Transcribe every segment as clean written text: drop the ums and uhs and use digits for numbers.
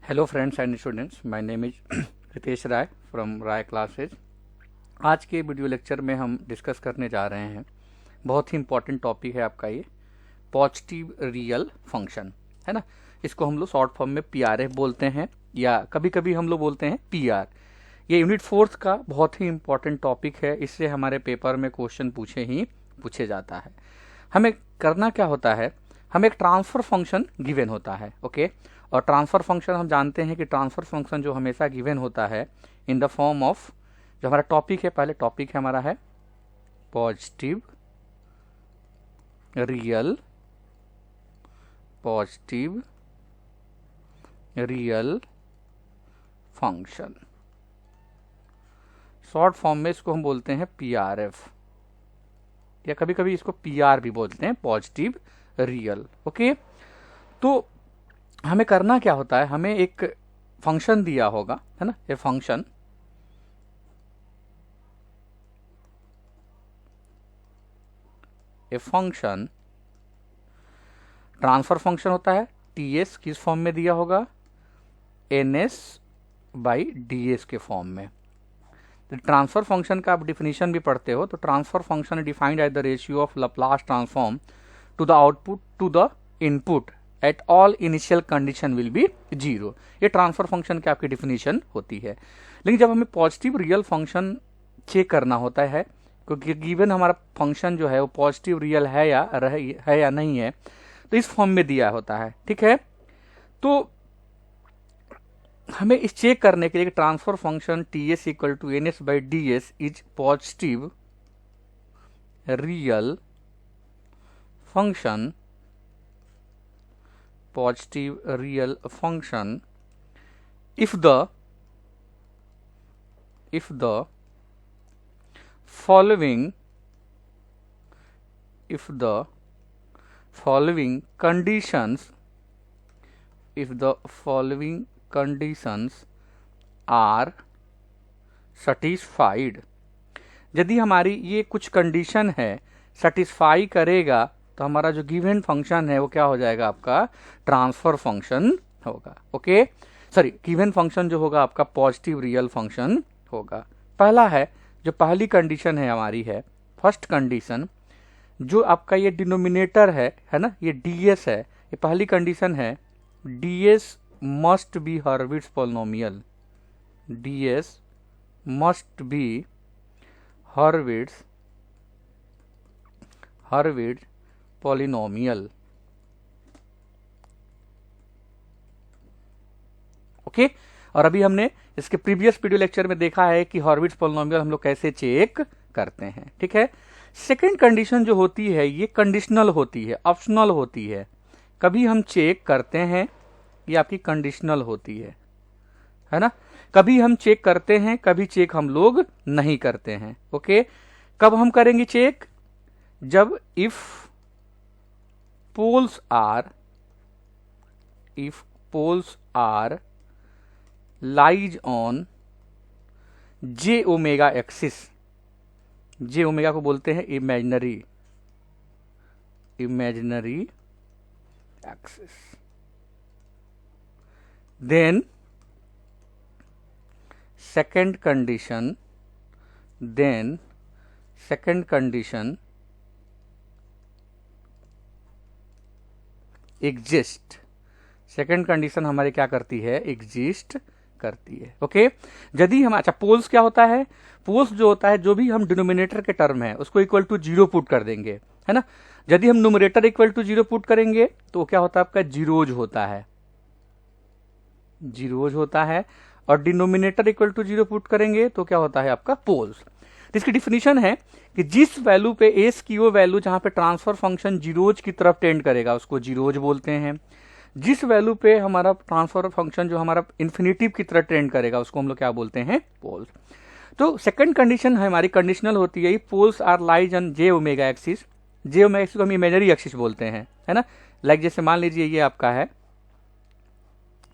Hello friends and students, my name is Ritesh Rai from Rai classes. आज के video lecture में हम डिस्कस करने जा रहे हैं, बहुत ही इंपॉर्टेंट टॉपिक है आपका ये पॉजिटिव रियल फंक्शन, है ना। इसको हम लोग शॉर्ट फॉर्म में पीआरएफ बोलते हैं या कभी कभी हम लोग बोलते हैं पीआर। ये यूनिट 4 का बहुत ही इंपॉर्टेंट टॉपिक है, इससे हमारे पेपर में क्वेश्चन पूछे जाता है। हमें करना क्या होता है, हमें एक ट्रांसफर फंक्शन गिवन होता है, ओके। और ट्रांसफर फंक्शन हम जानते हैं कि ट्रांसफर फंक्शन जो हमेशा गिवन होता है इन द फॉर्म ऑफ, जो हमारा टॉपिक है, पहले टॉपिक है हमारा है positive real function. Short form में इसको हम बोलते हैं पीआरएफ या कभी कभी इसको पीआर भी बोलते हैं, पॉजिटिव रियल, ओके। तो हमें करना क्या होता है, हमें एक फंक्शन दिया होगा, है ना। ये फंक्शन ट्रांसफर फंक्शन होता है। टीएस किस फॉर्म में दिया होगा, एनएस बाई डीएस के फॉर्म में। तो ट्रांसफर फंक्शन का आप डिफिनीशन भी पढ़ते हो, तो transfer function defined as the ratio of Laplace transform to the output to the input at all initial condition will be 0। ये ट्रांसफर फंक्शन की आपकी डिफिनीशन होती है। लेकिन जब हमें पॉजिटिव रियल फंक्शन चेक करना होता है, क्योंकि गिवन हमारा फंक्शन जो है वो पॉजिटिव रियल है या नहीं है, तो इस फॉर्म में दिया होता है, ठीक है। तो हमें इस चेक करने के लिए transfer function T S equal to N S by D S is positive real function if the following conditions are satisfied। यदि हमारी ये कुछ कंडीशन है सेटिस्फाई करेगा तो हमारा जो गिवन फंक्शन है वो क्या हो जाएगा, आपका ट्रांसफर फंक्शन होगा, ओके। सॉरी, गिवन फंक्शन जो होगा आपका पॉजिटिव रियल फंक्शन होगा। पहला है, जो पहली कंडीशन है हमारी है, फर्स्ट कंडीशन, जो आपका ये डिनोमिनेटर है ना, ये डीएस है। ये पहली कंडीशन है, DS must be Hurwitz polynomial. DS must be Hurwitz polynomial, okay. और अभी हमने इसके प्रीवियस वीडियो लेक्चर में देखा है कि हॉर्विट्ज पॉलिनोमियल हम लोग कैसे चेक करते हैं, ठीक है। सेकंड कंडीशन जो होती है ये कंडीशनल होती है, ऑप्शनल होती है। कभी हम चेक करते हैं, ये आपकी कंडीशनल होती है ना। कभी हम चेक करते हैं, कभी चेक हम लोग नहीं करते हैं, ओके। कब हम करेंगे चेक, जब if poles are lies on J omega axis. J omega को बोलते हैं imaginary axis. Then second condition exist. Second condition हमारे क्या करती है, एग्जिस्ट करती है, ओके। यदि हम, अच्छा, पोल्स क्या होता है, पोल्स जो होता है, जो भी हम डिनोमिनेटर के टर्म है उसको इक्वल टू 0 पुट कर देंगे, है ना। यदि हम न्यूमरेटर इक्वल टू 0 पुट करेंगे तो क्या होता है, आपका जीरोज होता है। और डिनोमिनेटर इक्वल टू 0 पुट करेंगे तो क्या होता है, आपका पोल्स। तो इसकी डिफिनीशन है कि जिस वैल्यू पे एस की वो वैल्यू जहां पे ट्रांसफर फंक्शन जीरोज की तरफ टेंड करेगा उसको जीरोज बोलते हैं। जिस वैल्यू पे हमारा ट्रांसफर फंक्शन जो हमारा इन्फिनिटिव की तरफ टेंड करेगा उसको हम लोग क्या बोलते हैं, पोल्स। तो सेकंड कंडीशन हमारी कंडीशनल होती है, poles are lies on J omega axis. J omega axis को हम इमेजिनरी एक्सिस बोलते हैं, है ना। लाइक जैसे मान लीजिए ये आपका है,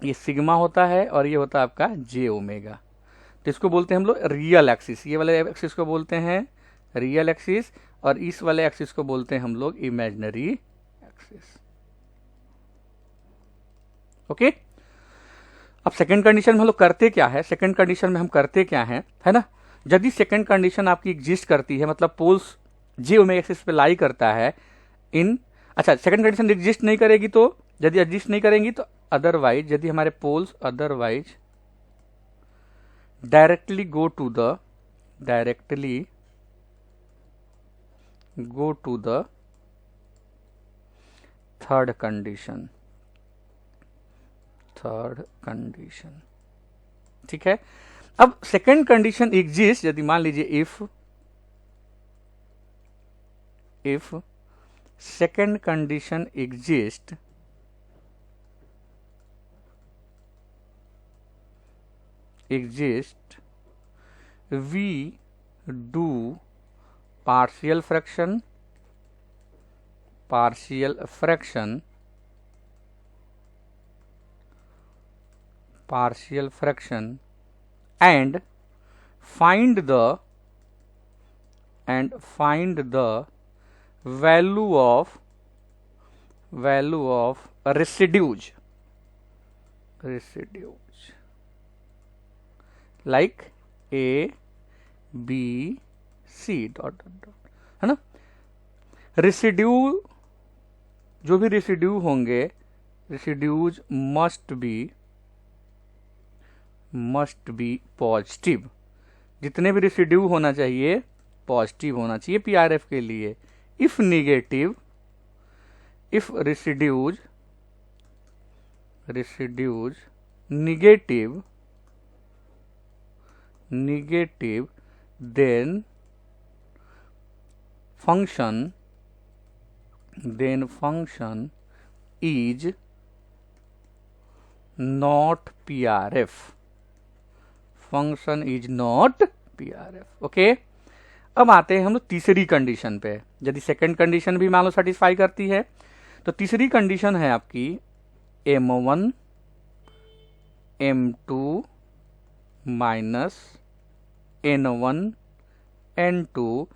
ये सिग्मा होता है और ये होता है आपका जे ओमेगा, तो इसको बोलते हैं हम लोग रियल एक्सिस। ये वाले एक्सिस को बोलते हैं रियल एक्सिस और इस वाले एक्सिस को बोलते हैं हम लोग इमेजिनरी एक्सिस। ओके, अब सेकंड कंडीशन में हम लोग करते क्या है, सेकंड कंडीशन में हम करते क्या है ना, यदि सेकंड कंडीशन आपकी एग्जिस्ट करती है, मतलब पोल्स जे ओमेगा एक्सिस पे लाई करता है इन, अच्छा सेकंड कंडीशन एग्जिस्ट नहीं करेगी तो, यदि एग्जिस्ट नहीं करेंगी तो अदरवाइज, यदि हमारे poles otherwise directly go to the third condition, ठीक है। अब सेकंड कंडीशन एग्जिस्ट, यदि मान लीजिए if second condition exist we do partial fraction and find the value of residues like A B C dot है ना। रेसिड्यू, जो भी रेसिड्यू होंगे, रेसिड्यूज मस्ट बी पॉजिटिव, जितने भी रेसिड्यू होना चाहिए पॉजिटिव होना चाहिए पीआरएफ के लिए। If negative, if residues negative then function is not PRF, okay. अब आते हैं हम लोग तीसरी कंडीशन पे। यदि सेकंड कंडीशन भी मान लो सेटिस्फाई करती है तो तीसरी कंडीशन है आपकी M1 M2 minus N1 N2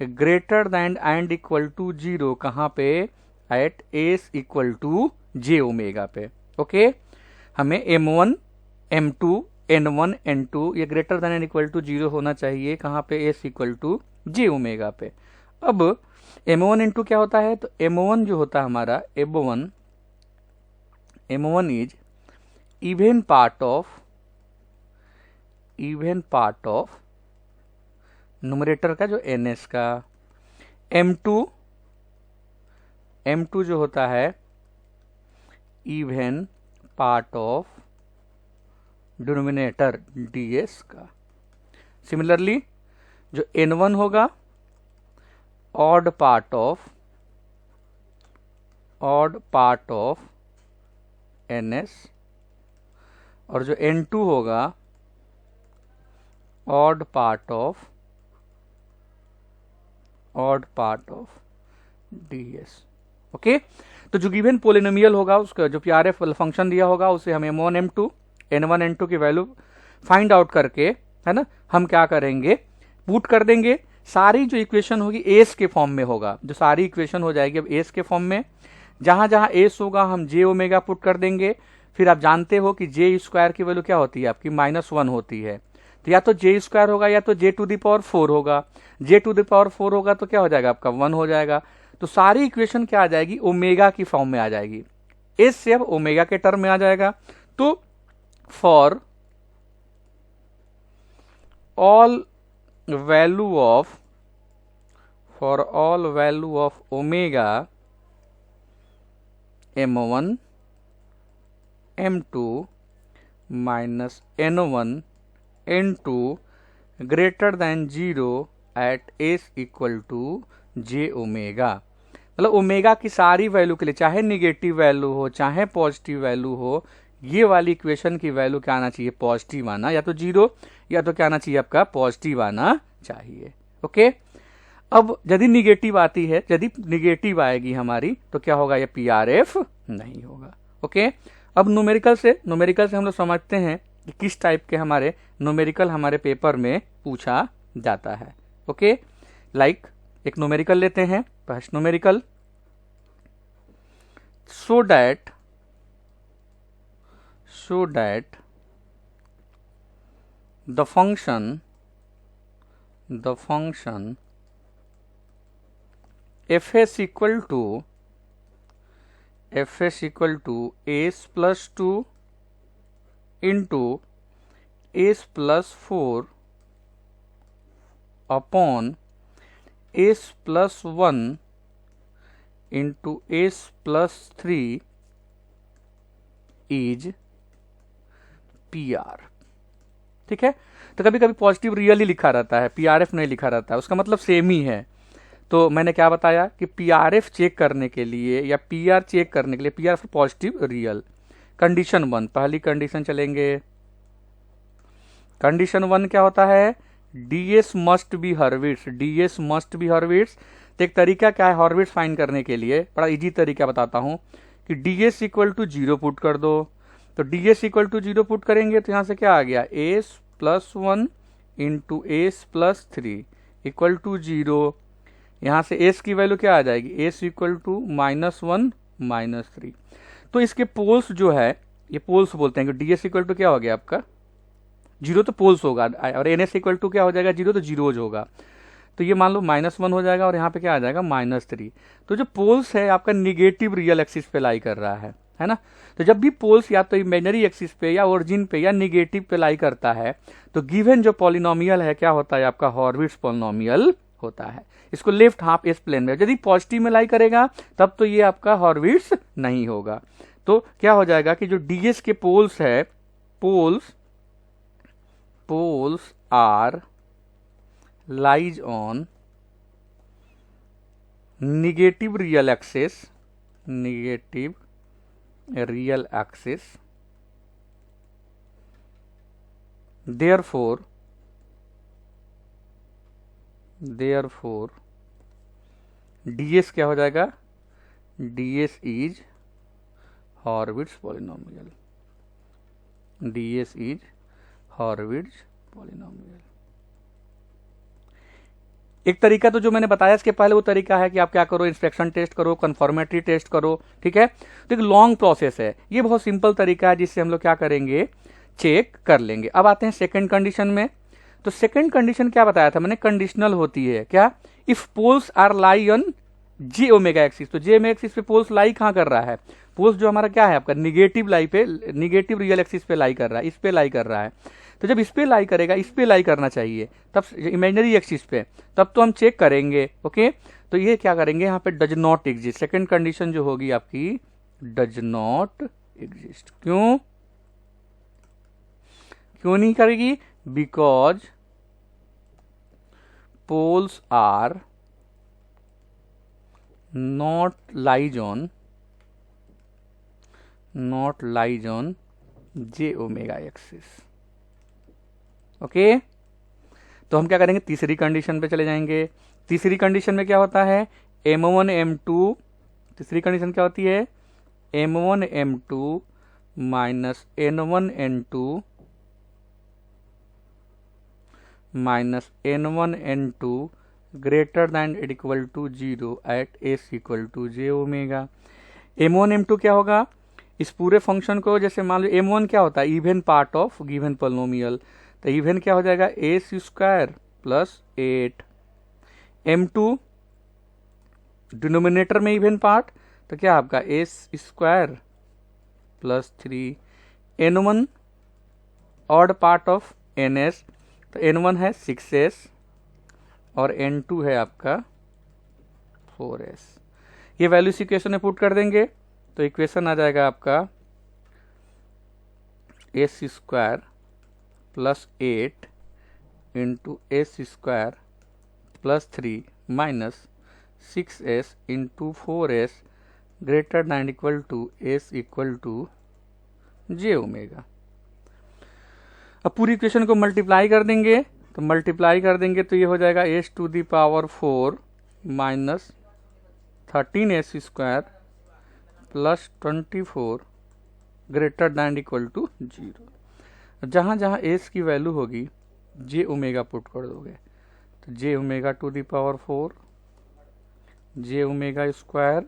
greater than and equal to 0, कहाँ पे, at S equal to J omega पे, ओके। हमें M1 M2 N1 N2 ये greater than and equal to 0 होना चाहिए, कहाँ पे, S equal to J omega पे। अब M1 N2 क्या होता है, तो M1 जो होता है हमारा M1 is even part of numerator का जो NS का। M2 जो होता है even part of denominator DS का। सिमिलरली जो N1 होगा ऑड पार्ट ऑफ NS, और जो N2 होगा odd part of DS, okay. तो जो गिवन पोलिनोमियल होगा उसका जो पीआरएफ फंक्शन दिया होगा उसे हम M1 M2 N1 N2 की वैल्यू फाइंड आउट करके, है ना, हम क्या करेंगे, पुट कर देंगे। सारी जो इक्वेशन होगी एस के फॉर्म में होगा, जो सारी इक्वेशन हो जाएगी अब एस के फॉर्म में। जहां जहां एस होगा हम जे ओमेगा पुट कर देंगे। फिर आप जानते हो कि जे स्क्वायर की वैल्यू क्या होती है आपकी, -1 होती है। तो या तो जे स्क्वायर होगा या तो जे टू द पावर 4 होगा। जे टू द पावर 4 होगा तो क्या हो जाएगा आपका 1 हो जाएगा। तो सारी इक्वेशन क्या आ जाएगी, ओमेगा की फॉर्म में आ जाएगी। एस से अब ओमेगा के टर्म में आ जाएगा। तो for all value of omega M1 M2 minus N1 N2 greater than 0 at S equal to J omega. मतलब ओमेगा की सारी वैल्यू के लिए, चाहे निगेटिव वैल्यू हो चाहे पॉजिटिव वैल्यू हो, ये वाली इक्वेशन की वैल्यू क्या आना चाहिए, पॉजिटिव आना, या तो 0 या तो क्या आना चाहिए आपका पॉजिटिव आना चाहिए, ओके। अब यदि निगेटिव आती है, यदि निगेटिव आएगी हमारी तो क्या होगा, ये पीआरएफ नहीं होगा, ओके। अब न्यूमेरिकल से हम लोग समझते हैं कि किस टाइप के हमारे न्यूमेरिकल हमारे पेपर में पूछा जाता है, ओके। लाइक एक न्यूमेरिकल लेते हैं, first numerical, so that the function fs equal to s plus 2 into s plus 4 upon s plus 1 into s plus 3 is PR। ठीक है, तो कभी कभी पॉजिटिव रियल ही लिखा रहता है, PRF नहीं लिखा रहता है, उसका मतलब सेम ही है। तो मैंने क्या बताया कि PRF चेक करने के लिए या PR चेक करने के लिए, PR पॉजिटिव रियल। कंडीशन 1, पहली कंडीशन चलेंगे। कंडीशन 1 क्या होता है, DS must be Hurwitz, DS must be Hurwitz. तो एक तरीका क्या है हॉर्विट्ज फाइंड करने के लिए, बड़ा इजी तरीका बताता हूं कि DS इक्वल टू 0 पुट कर दो। तो DS इक्वल टू 0 पुट करेंगे तो यहां से क्या आ गया, S plus 1 into S plus 3 equal to 0। यहां से S की वैल्यू क्या आ जाएगी, S इक्वल टू -1 -3। तो इसके पोल्स जो है, ये पोल्स बोलते हैं कि DS इक्वल टू क्या हो गया आपका 0, तो पोल्स होगा, और NS इक्वल टू क्या हो जाएगा 0, तो जीरोज होगा। तो ये मान लो -1 हो जाएगा और यहाँ पे क्या आ जाएगा -3। तो जो पोल्स है आपका निगेटिव रियल एक्सिस पे लाई कर रहा है ना। तो जब भी पोल्स या तो इमेजिनरी एक्सिस पे या ओरिजिन पे या निगेटिव पे लाई करता है तो गिवन जो पॉलिनोमियल है क्या होता है आपका हॉर्विट्ज पॉलिनोमियल होता है। इसको लेफ्ट हाफ एस प्लेन में, यदि पॉजिटिव में लाई करेगा तब तो ये आपका हॉर्विट्ज नहीं होगा। तो क्या हो जाएगा कि जो DS के पोल्स है, poles are lies on negative real axis, therefore DS क्या हो जाएगा, DS is Hurwitz polynomial, DS is Hurwitz polynomial। एक तरीका तो जो मैंने बताया इसके पहले वो तरीका है कि आप क्या करो, इंस्पेक्शन टेस्ट करो, कन्फर्मेटरी टेस्ट करो, ठीक है। तो एक लॉन्ग प्रोसेस है, ये बहुत सिंपल तरीका है जिससे हम लोग क्या करेंगे, चेक कर लेंगे। अब आते हैं सेकंड कंडीशन में। तो सेकंड कंडीशन क्या बताया था मैंने, कंडीशनल होती है क्या, if poles are lie on J omega axis. तो J ओमेगा एक्सिस पे पोल्स लाई कहां कर रहा है, पोल्स जो हमारा क्या है आपका निगेटिव लाई पे, निगेटिव रियल एक्सिस पे लाई कर रहा है, इस पे लाई कर रहा है। तो जब इस पे लाई करेगा, इस पे लाई करना चाहिए तब इमेजिनरी एक्सिस पे, तब तो हम चेक करेंगे। ओके, तो ये क्या करेंगे यहाँ पे does not exist, second condition जो होगी आपकी डज नॉट एग्जिस्ट। क्यों नहीं करेगी, because poles are not lies on J omega axis. Okay, तो हम क्या करेंगे, तीसरी कंडीशन पे चले जाएंगे। तीसरी कंडीशन में क्या होता है, M1 M2, तीसरी कंडीशन क्या होती है, M1 M2 minus N1 N2 minus N1 N2 greater than at equal to 0 at S equal to J omega. M1 M2 क्या होगा, इस पूरे फंक्शन को जैसे मान लो M1 क्या होता है, even part of given polynomial, तो इवन क्या हो जाएगा S square plus 8। M2 denominator में इवन पार्ट, तो क्या आपका S square plus 3। N1 odd part of NS, तो N1 है 6S और N2 है आपका 4S। ये वैल्यू इस इक्वेशन में पुट कर देंगे तो इक्वेशन आ जाएगा आपका S square plus 8 into S square plus 3 minus 6S into 4S greater than equal to S equal to J omega. अब पूरी इक्वेशन को मल्टीप्लाई कर देंगे, तो मल्टीप्लाई कर देंगे तो ये हो जाएगा S to the power 4 minus 13S square plus 24 greater than equal to 0। जहाँ जहाँ S की वैल्यू होगी J ओमेगा पुट कर दोगे, तो J omega to the power 4 J omega square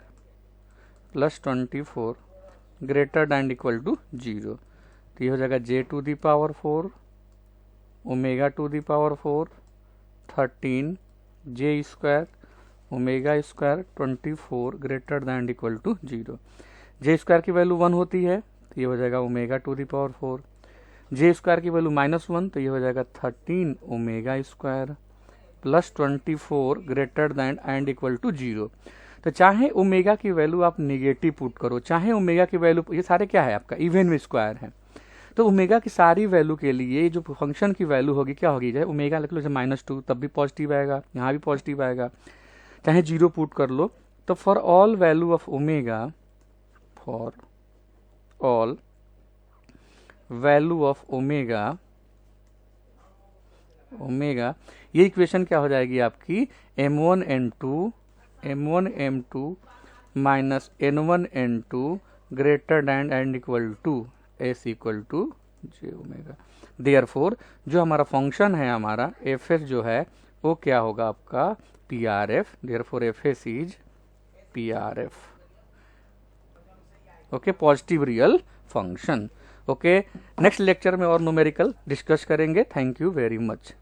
plus 24 greater than equal to 0। तो ये हो जाएगा J to the power 4 omega to the power 4 13 J square omega square 24 greater than equal to 0। J square की value 1 होती है तो ये हो जाएगा omega to the power 4, J square की वैल्यू -1 तो ये हो जाएगा 13 omega square plus 24 greater than and equal to 0। तो चाहे ओमेगा की वैल्यू आप नेगेटिव पुट करो, चाहे ओमेगा की वैल्यू, ये सारे क्या है आपका इवन में स्क्वायर है, तो ओमेगा की सारी वैल्यू के लिए जो फंक्शन की वैल्यू होगी क्या होगी, चाहे ओमेगा लिख लो चाहे -2 तब भी पॉजिटिव आएगा, यहाँ भी पॉजिटिव आएगा, चाहे 0 पुट कर लो। तो for all value of omega, for all value of omega, omega ये इक्वेशन क्या हो जाएगी आपकी m1 m2 minus n1 n2 greater than and equal to s equal to j omega. Therefore जो हमारा फंक्शन है हमारा fs जो है वो क्या होगा आपका PRF, therefore fs is PRF। Okay, positive real function. Okay, next lecture में और न्यूमेरिकल डिस्कस करेंगे। Thank you very much.